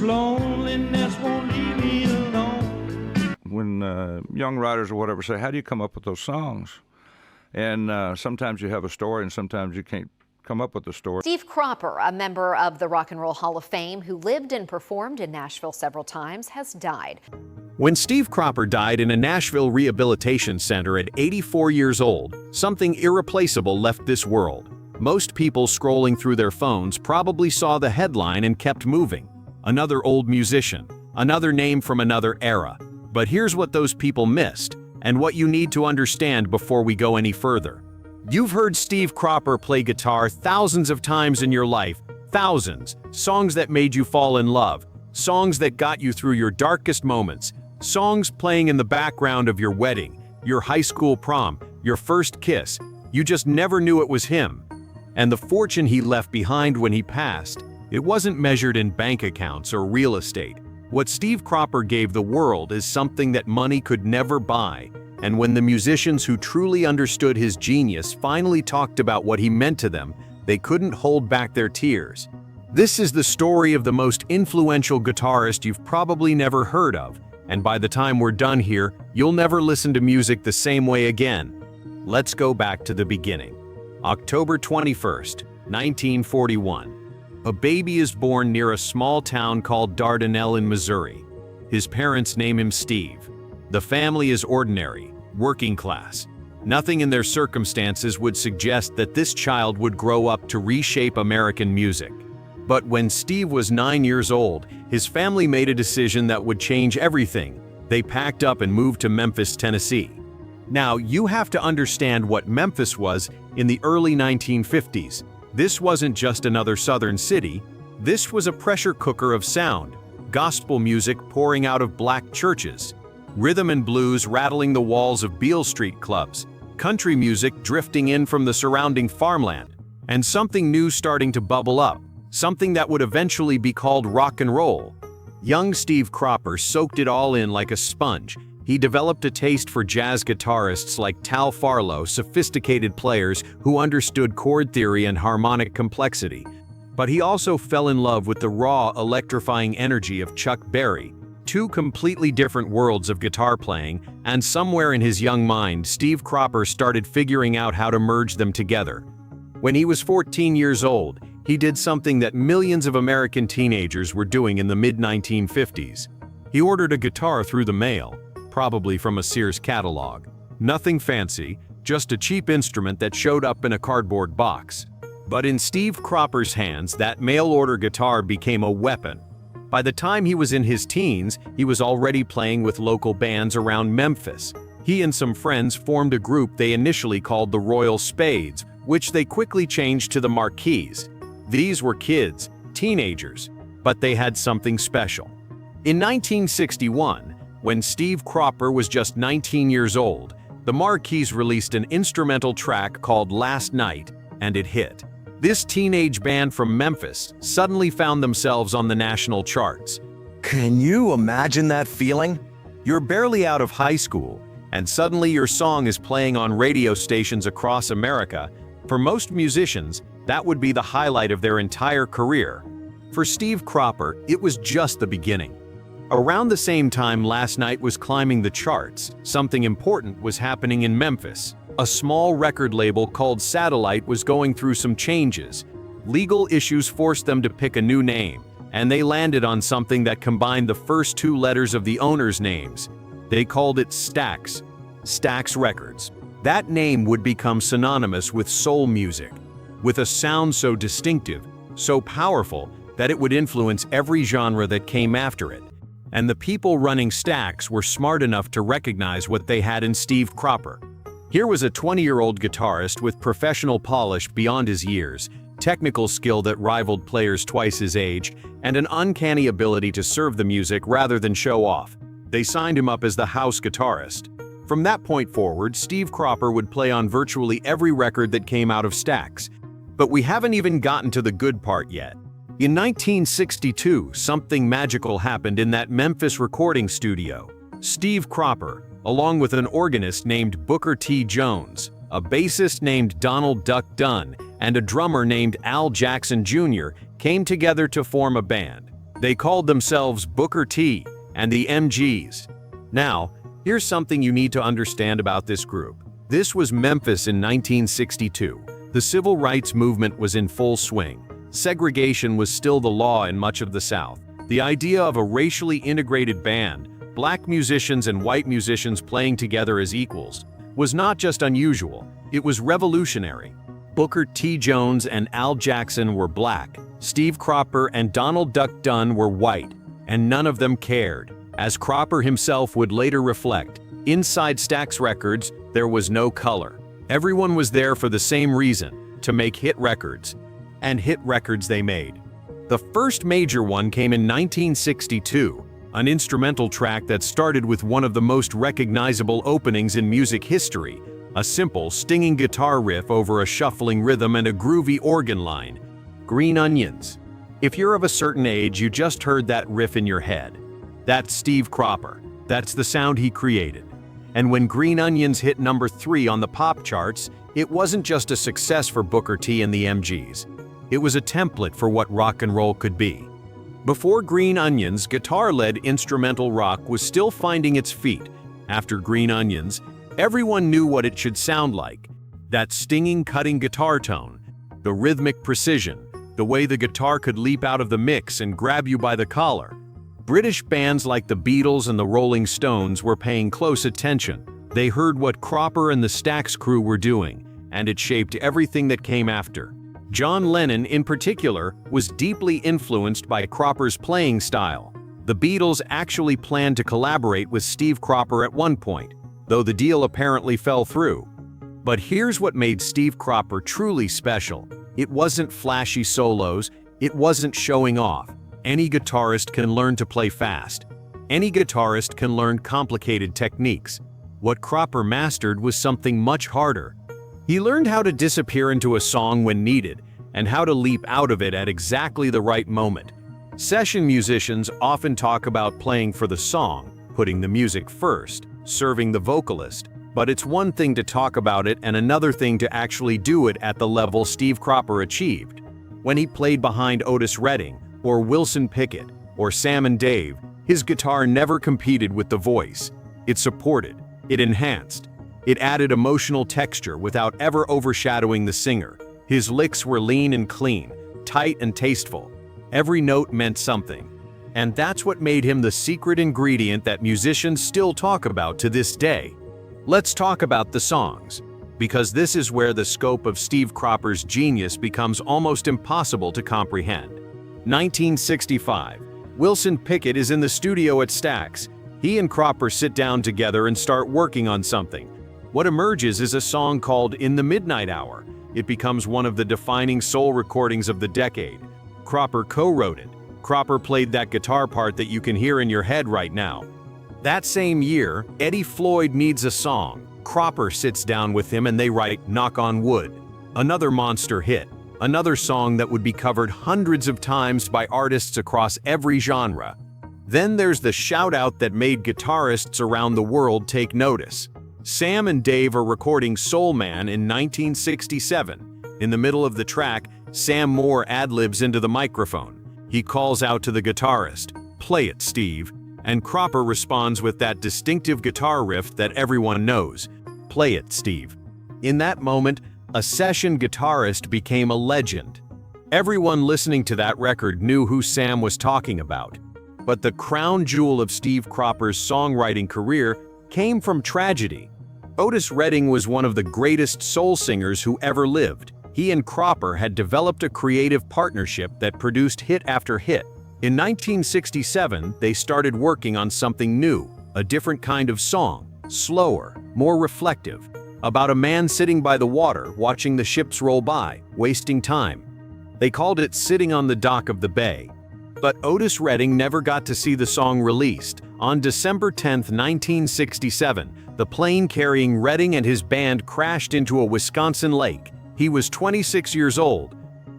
loneliness won't leave me alone. When young writers or whatever say, how do you come up with those songs? And sometimes you have a story and sometimes you can't come up with the story. Steve Cropper, a member of the Rock and Roll Hall of Fame who lived and performed in Nashville several times, has died. When Steve Cropper died in a Nashville rehabilitation center at 84 years old, something irreplaceable left this world. Most people scrolling through their phones probably saw the headline and kept moving. Another old musician, another name from another era. But here's what those people missed, and what you need to understand before we go any further. You've heard Steve Cropper play guitar thousands of times in your life, thousands. Songs that made you fall in love, songs that got you through your darkest moments, songs playing in the background of your wedding, your high school prom, your first kiss. You just never knew it was him. And the fortune he left behind when he passed, it wasn't measured in bank accounts or real estate. What Steve Cropper gave the world is something that money could never buy. And when the musicians who truly understood his genius finally talked about what he meant to them, they couldn't hold back their tears. This is the story of the most influential guitarist you've probably never heard of, and by the time we're done here, you'll never listen to music the same way again. Let's go back to the beginning. October 21st, 1941. A baby is born near a small town called Dardanelle in Missouri. His parents name him Steve. The family is ordinary, working class. Nothing in their circumstances would suggest that this child would grow up to reshape American music. But when Steve was 9 years old, his family made a decision that would change everything. They packed up and moved to Memphis, Tennessee. Now, you have to understand what Memphis was in the early 1950s. This wasn't just another southern city. This was a pressure cooker of sound, gospel music pouring out of black churches, rhythm and blues rattling the walls of Beale Street clubs, country music drifting in from the surrounding farmland, and something new starting to bubble up, something that would eventually be called rock and roll. Young Steve Cropper soaked it all in like a sponge. He developed a taste for jazz guitarists like Tal Farlow, sophisticated players who understood chord theory and harmonic complexity. But he also fell in love with the raw, electrifying energy of Chuck Berry. Two completely different worlds of guitar playing, and somewhere in his young mind, Steve Cropper started figuring out how to merge them together. When he was 14 years old, he did something that millions of American teenagers were doing in the mid-1950s. He ordered a guitar through the mail, probably from a Sears catalog. Nothing fancy, just a cheap instrument that showed up in a cardboard box. But in Steve Cropper's hands, that mail-order guitar became a weapon. By the time he was in his teens, he was already playing with local bands around Memphis. He and some friends formed a group they initially called the Royal Spades, which they quickly changed to the Marquis. These were kids, teenagers, but they had something special. In 1961, when Steve Cropper was just 19 years old, the Marquis released an instrumental track called Last Night, and it hit. This teenage band from Memphis suddenly found themselves on the national charts. Can you imagine that feeling? You're barely out of high school, and suddenly your song is playing on radio stations across America. For most musicians, that would be the highlight of their entire career. For Steve Cropper, it was just the beginning. Around the same time Last Night was climbing the charts, something important was happening in Memphis. A small record label called Satellite was going through some changes. Legal issues forced them to pick a new name, and they landed on something that combined the first two letters of the owners' names. They called it Stax, Stax Records. That name would become synonymous with soul music, with a sound so distinctive, so powerful, that it would influence every genre that came after it. And the people running Stax were smart enough to recognize what they had in Steve Cropper. Here was a 20-year-old guitarist with professional polish beyond his years, technical skill that rivaled players twice his age, and an uncanny ability to serve the music rather than show off. They signed him up as the house guitarist. From that point forward, Steve Cropper would play on virtually every record that came out of Stax. But we haven't even gotten to the good part yet. In 1962, something magical happened in that Memphis recording studio. Steve Cropper, along with an organist named Booker T. Jones, a bassist named Donald Duck Dunn, and a drummer named Al Jackson Jr., came together to form a band. They called themselves Booker T and the MGs. Now, here's something you need to understand about this group. This was Memphis in 1962. The civil rights movement was in full swing. Segregation was still the law in much of the South. The idea of a racially integrated band, black musicians and white musicians playing together as equals, was not just unusual, it was revolutionary. Booker T. Jones and Al Jackson were black, Steve Cropper and Donald Duck Dunn were white, and none of them cared. As Cropper himself would later reflect, inside Stax Records, there was no color. Everyone was there for the same reason, to make hit records. And hit records they made. The first major one came in 1962, an instrumental track that started with one of the most recognizable openings in music history, a simple, stinging guitar riff over a shuffling rhythm and a groovy organ line. Green Onions. If you're of a certain age, you just heard that riff in your head. That's Steve Cropper. That's the sound he created. And when Green Onions hit number 3 on the pop charts, it wasn't just a success for Booker T and the MGs. It was a template for what rock and roll could be. Before Green Onions, guitar-led instrumental rock was still finding its feet. After Green Onions, everyone knew what it should sound like. That stinging, cutting guitar tone, the rhythmic precision, the way the guitar could leap out of the mix and grab you by the collar. British bands like the Beatles and the Rolling Stones were paying close attention. They heard what Cropper and the Stax crew were doing, and it shaped everything that came after. John Lennon, in particular, was deeply influenced by Cropper's playing style. The Beatles actually planned to collaborate with Steve Cropper at one point, though the deal apparently fell through. But here's what made Steve Cropper truly special. It wasn't flashy solos, it wasn't showing off. Any guitarist can learn to play fast. Any guitarist can learn complicated techniques. What Cropper mastered was something much harder. He learned how to disappear into a song when needed, and how to leap out of it at exactly the right moment. Session musicians often talk about playing for the song, putting the music first, serving the vocalist, but it's one thing to talk about it and another thing to actually do it at the level Steve Cropper achieved. When he played behind Otis Redding, or Wilson Pickett, or Sam and Dave, his guitar never competed with the voice. It supported, it enhanced, it added emotional texture without ever overshadowing the singer. His licks were lean and clean, tight and tasteful. Every note meant something. And that's what made him the secret ingredient that musicians still talk about to this day. Let's talk about the songs, because this is where the scope of Steve Cropper's genius becomes almost impossible to comprehend. 1965. Wilson Pickett is in the studio at Stax. He and Cropper sit down together and start working on something. What emerges is a song called In the Midnight Hour. It becomes one of the defining soul recordings of the decade. Cropper co-wrote it. Cropper played that guitar part that you can hear in your head right now. That same year, Eddie Floyd needs a song. Cropper sits down with him and they write Knock on Wood. Another monster hit. Another song that would be covered hundreds of times by artists across every genre. Then there's the shout-out that made guitarists around the world take notice. Sam and Dave are recording Soul Man in 1967. In the middle of the track, Sam Moore ad-libs into the microphone. He calls out to the guitarist, "Play it, Steve." And Cropper responds with that distinctive guitar riff that everyone knows, "Play it, Steve." In that moment, a session guitarist became a legend. Everyone listening to that record knew who Sam was talking about. But the crown jewel of Steve Cropper's songwriting career came from tragedy. Otis Redding was one of the greatest soul singers who ever lived. He and Cropper had developed a creative partnership that produced hit after hit. In 1967, they started working on something new, a different kind of song, slower, more reflective, about a man sitting by the water watching the ships roll by, wasting time. They called it Sitting on the Dock of the Bay. But Otis Redding never got to see the song released. On December 10, 1967, the plane carrying Redding and his band crashed into a Wisconsin lake. He was 26 years old.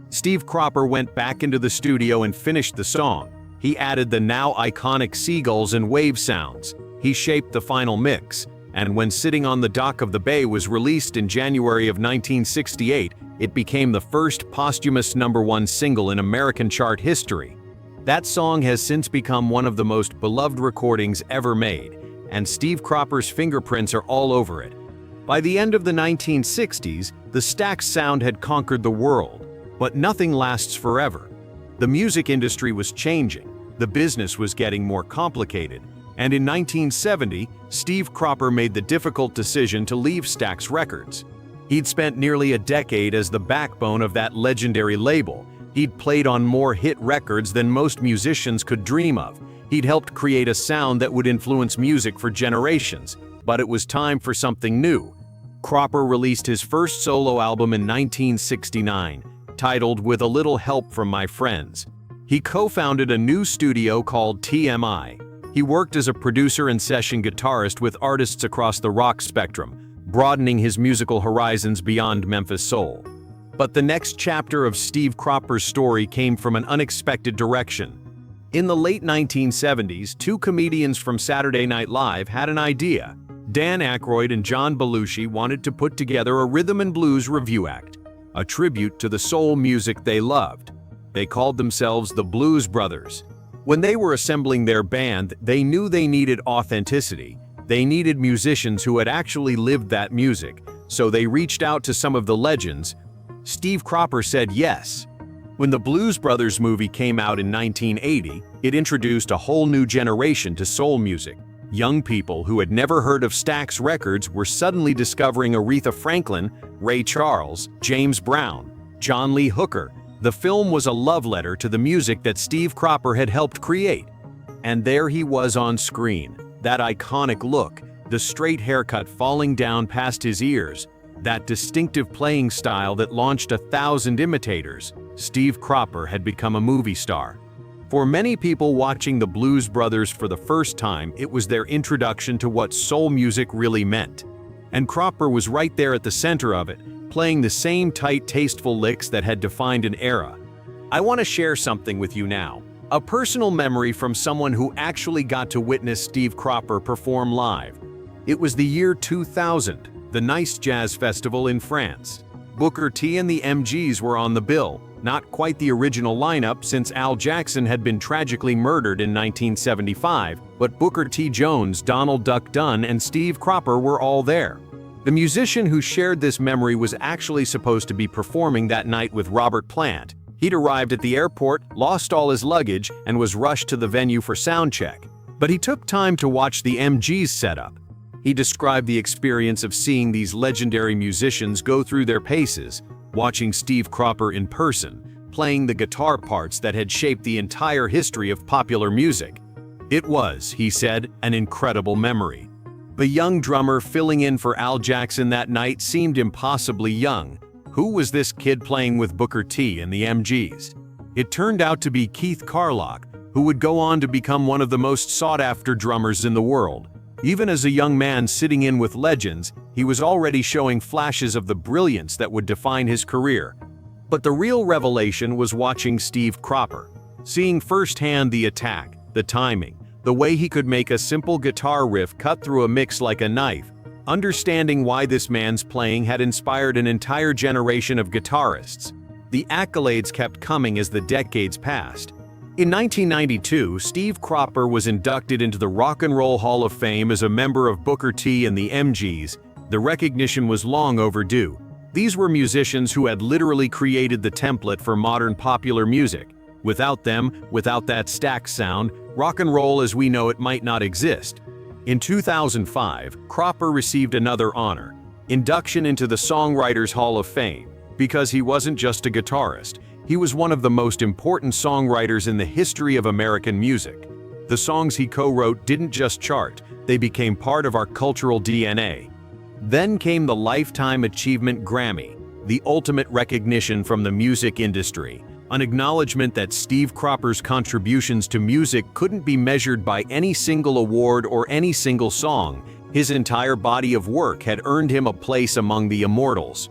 Steve Cropper went back into the studio and finished the song. He added the now iconic seagulls and wave sounds. He shaped the final mix, and when Sitting on the Dock of the Bay was released in January of 1968, it became the first posthumous #1 single in American chart history. That song has since become one of the most beloved recordings ever made, and Steve Cropper's fingerprints are all over it. By the end of the 1960s, the Stax sound had conquered the world, but nothing lasts forever. The music industry was changing, the business was getting more complicated, and in 1970, Steve Cropper made the difficult decision to leave Stax Records. He'd spent nearly a decade as the backbone of that legendary label. He'd played on more hit records than most musicians could dream of. He'd helped create a sound that would influence music for generations, but it was time for something new. Cropper released his first solo album in 1969, titled With a Little Help from My Friends. He co-founded a new studio called TMI. He worked as a producer and session guitarist with artists across the rock spectrum, broadening his musical horizons beyond Memphis soul. But the next chapter of Steve Cropper's story came from an unexpected direction. In the late 1970s, two comedians from Saturday Night Live had an idea. Dan Aykroyd and John Belushi wanted to put together a rhythm and blues revue act, a tribute to the soul music they loved. They called themselves the Blues Brothers. When they were assembling their band, they knew they needed authenticity. They needed musicians who had actually lived that music, so they reached out to some of the legends. Steve Cropper said yes. When the Blues Brothers movie came out in 1980, it introduced a whole new generation to soul music. Young people who had never heard of Stax Records were suddenly discovering Aretha Franklin, Ray Charles, James Brown, John Lee Hooker. The film was a love letter to the music that Steve Cropper had helped create. And there he was on screen, that iconic look, the straight haircut falling down past his ears, that distinctive playing style that launched 1,000 imitators. Steve Cropper had become a movie star. For many people watching the Blues Brothers for the first time, it was their introduction to what soul music really meant. And Cropper was right there at the center of it, playing the same tight, tasteful licks that had defined an era. I want to share something with you now, a personal memory from someone who actually got to witness Steve Cropper perform live. It was the year 2000. The Nice Jazz Festival in France. Booker T and the MGs were on the bill, not quite the original lineup since Al Jackson had been tragically murdered in 1975, but Booker T. Jones, Donald Duck Dunn, and Steve Cropper were all there. The musician who shared this memory was actually supposed to be performing that night with Robert Plant. He'd arrived at the airport, lost all his luggage, and was rushed to the venue for sound check. But he took time to watch the MGs set up. He described the experience of seeing these legendary musicians go through their paces, watching Steve Cropper in person, playing the guitar parts that had shaped the entire history of popular music. It was, he said, an incredible memory. The young drummer filling in for Al Jackson that night seemed impossibly young. Who was this kid playing with Booker T and the MGs? It turned out to be Keith Carlock, who would go on to become one of the most sought-after drummers in the world. Even as a young man sitting in with legends, he was already showing flashes of the brilliance that would define his career. But the real revelation was watching Steve Cropper, seeing firsthand the attack, the timing, the way he could make a simple guitar riff cut through a mix like a knife, understanding why this man's playing had inspired an entire generation of guitarists. The accolades kept coming as the decades passed. In 1992, Steve Cropper was inducted into the Rock and Roll Hall of Fame as a member of Booker T and the MGs. The recognition was long overdue. These were musicians who had literally created the template for modern popular music. Without them, without that Stax sound, rock and roll as we know it might not exist. In 2005, Cropper received another honor, induction into the Songwriters Hall of Fame, because he wasn't just a guitarist. He was one of the most important songwriters in the history of American music. The songs he co-wrote didn't just chart, they became part of our cultural DNA. Then came the Lifetime Achievement Grammy, the ultimate recognition from the music industry, an acknowledgement that Steve Cropper's contributions to music couldn't be measured by any single award or any single song. His entire body of work had earned him a place among the immortals.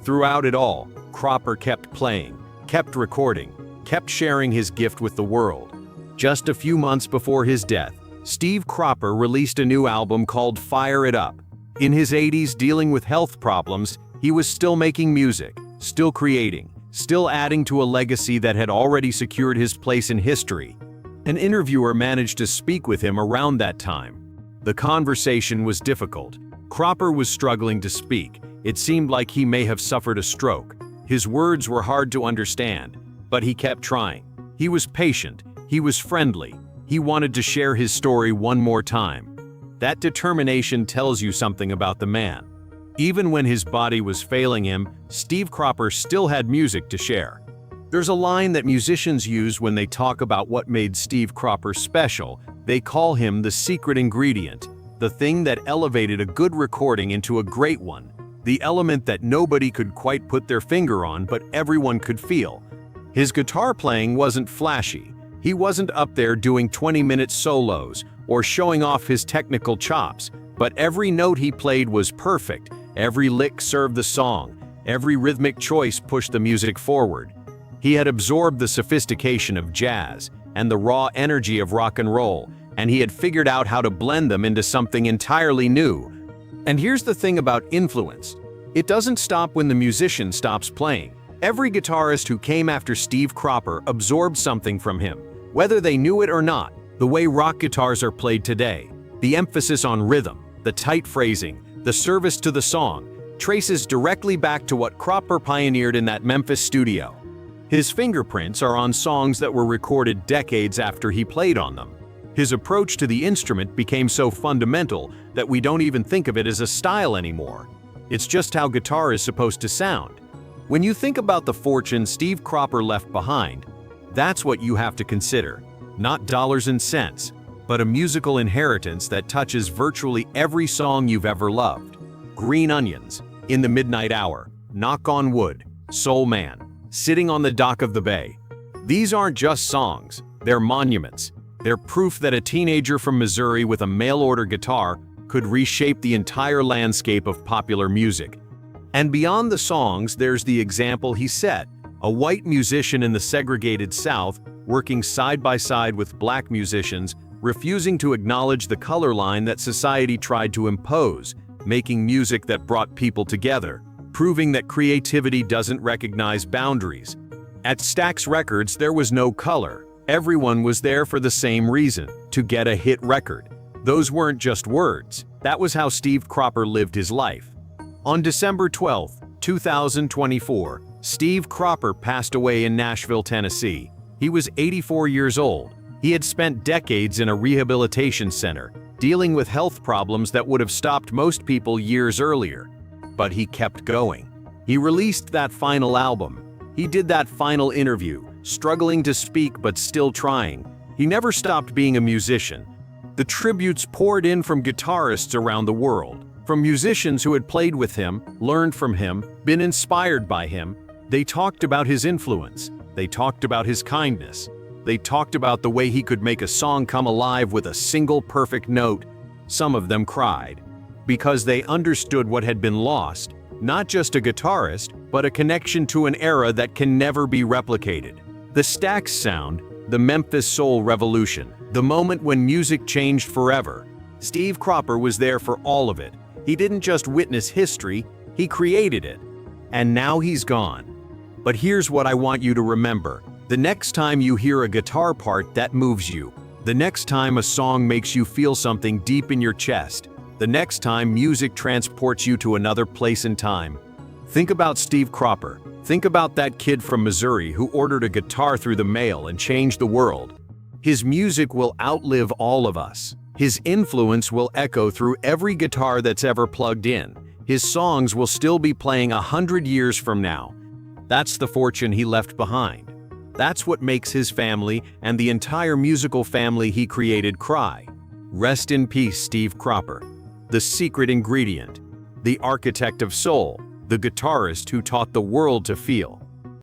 Throughout it all, Cropper kept playing, kept recording, kept sharing his gift with the world. Just a few months before his death, Steve Cropper released a new album called Fire It Up. In his 80s, dealing with health problems, he was still making music, still creating, still adding to a legacy that had already secured his place in history. An interviewer managed to speak with him around that time. The conversation was difficult. Cropper was struggling to speak. It seemed like he may have suffered a stroke. His words were hard to understand, but he kept trying. He was patient. He was friendly. He wanted to share his story one more time. That determination tells you something about the man. Even when his body was failing him, Steve Cropper still had music to share. There's a line that musicians use when they talk about what made Steve Cropper special. They call him the secret ingredient, the thing that elevated a good recording into a great one, the element that nobody could quite put their finger on but everyone could feel. His guitar playing wasn't flashy. He wasn't up there doing 20-minute solos or showing off his technical chops, but every note he played was perfect. Every lick served the song. Every rhythmic choice pushed the music forward. He had absorbed the sophistication of jazz and the raw energy of rock and roll, and he had figured out how to blend them into something entirely new. And here's the thing about influence. It doesn't stop when the musician stops playing. Every guitarist who came after Steve Cropper absorbed something from him, whether they knew it or not. The way rock guitars are played today, the emphasis on rhythm, the tight phrasing, the service to the song, traces directly back to what Cropper pioneered in that Memphis studio. His fingerprints are on songs that were recorded decades after he played on them. His approach to the instrument became so fundamental that we don't even think of it as a style anymore. It's just how guitar is supposed to sound. When you think about the fortune Steve Cropper left behind, that's what you have to consider. Not dollars and cents, but a musical inheritance that touches virtually every song you've ever loved. Green Onions, In the Midnight Hour, Knock on Wood, Soul Man, Sitting on the Dock of the Bay. These aren't just songs, they're monuments. They're proof that a teenager from Missouri with a mail-order guitar could reshape the entire landscape of popular music. And beyond the songs, there's the example he set. A white musician in the segregated South, working side by side with black musicians, refusing to acknowledge the color line that society tried to impose, making music that brought people together, proving that creativity doesn't recognize boundaries. At Stax Records, there was no color. Everyone was there for the same reason, to get a hit record. Those weren't just words. That was how Steve Cropper lived his life. On December 12, 2024, Steve Cropper passed away in Nashville, Tennessee. He was 84 years old. He had spent decades in a rehabilitation center, dealing with health problems that would have stopped most people years earlier. But he kept going. He released that final album. He did that final interview, struggling to speak but still trying. He never stopped being a musician. The tributes poured in from guitarists around the world, from musicians who had played with him, learned from him, been inspired by him. They talked about his influence. They talked about his kindness. They talked about the way he could make a song come alive with a single perfect note. Some of them cried, because they understood what had been lost, not just a guitarist, but a connection to an era that can never be replicated. The Stax sound, the Memphis soul revolution, the moment when music changed forever. Steve Cropper was there for all of it. He didn't just witness history, he created it. And now he's gone. But here's what I want you to remember. The next time you hear a guitar part that moves you, the next time a song makes you feel something deep in your chest, the next time music transports you to another place in time, think about Steve Cropper. Think about that kid from Missouri who ordered a guitar through the mail and changed the world. His music will outlive all of us. His influence will echo through every guitar that's ever plugged in. His songs will still be playing 100 years from now. That's the fortune he left behind. That's what makes his family and the entire musical family he created cry. Rest in peace, Steve Cropper. The secret ingredient, the architect of soul, the guitarist who taught the world to feel.